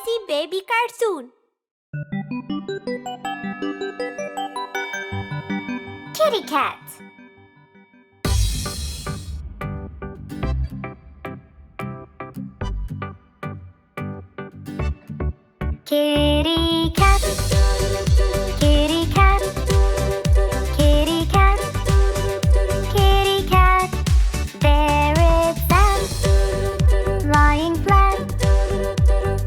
fuzzy baby cartoon. Kitty cat. Kitty cat, kitty cat, kitty cat, kitty cat. There it sat, lying flat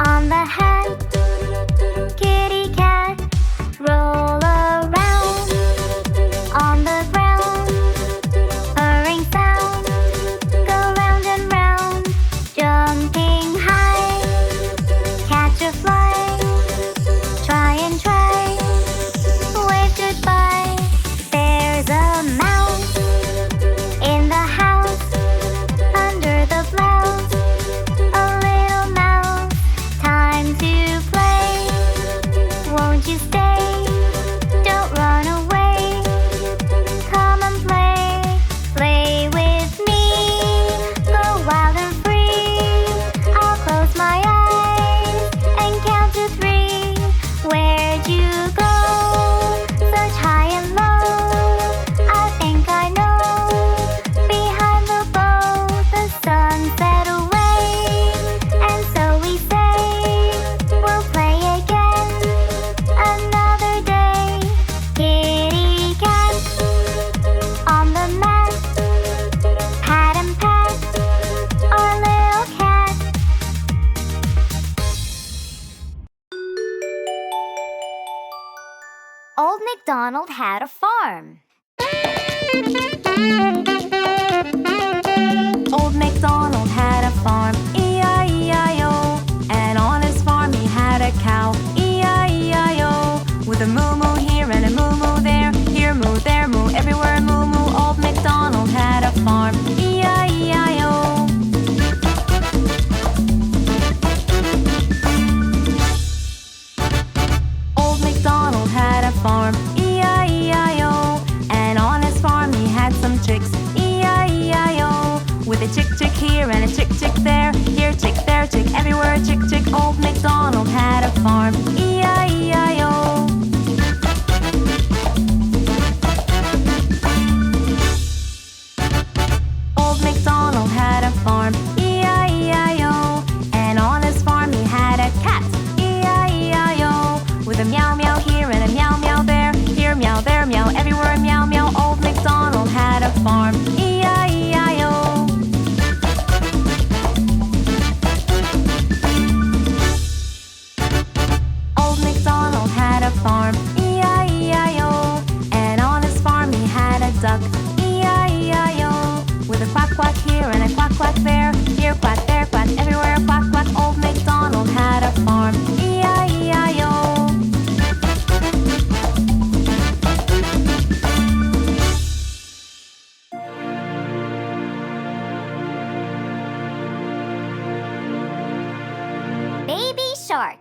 on the hat. Kitty cat, roll around on the ground. Purring sound, go round and round. Jumping high, catch a fly. Try and try, wave goodbye. There's a mouse in the house, under the blouse. A little mouse, time to play. Won't you stay? Don't run away. Come and play, play with me. Go wild and free. I'll close my eyes and count to 3. Where'd you go? Such high and low. I think I know. Behind the bow, the sunset away. And so we say, we'll play again another day. Kitty cat on the mat, pat and pat our little cat. Old Macdonald had a farm. Old Macdonald had a farm, E-I-E-I-O. And on his farm he had a cow, E-I-E-I-O. With a moo-moo here and a moo-moo there, here moo, there moo, everywhere moo-moo. Old Macdonald had a farm, E-I-E-I-O. Old Macdonald had a farm, E-I-E-I-O. And on his farm he had some chicks, E-I-E-I-O. With a chick chick here and a chick chick there, here chick, there chick, everywhere chick chick. Old Macdonald had a farm, E-I-E-I-O. Old Macdonald had a farm, E-I-E-I-O. And on his farm he had a cat, E-I-E-I-O. With a meow meow here and a meow meow there, here meow, there meow, everywhere meow meow. Old Macdonald had a farm, E-I-E-I-O. Old Macdonald had a farm, E-I-E-I-O. And on his farm he had a duck, E-I-E-I-O. With a quack quack here and a quack quack there, here quack, there quack, everywhere quack quack. Old Macdonald had a farm, E-I-E-I-O. Baby shark.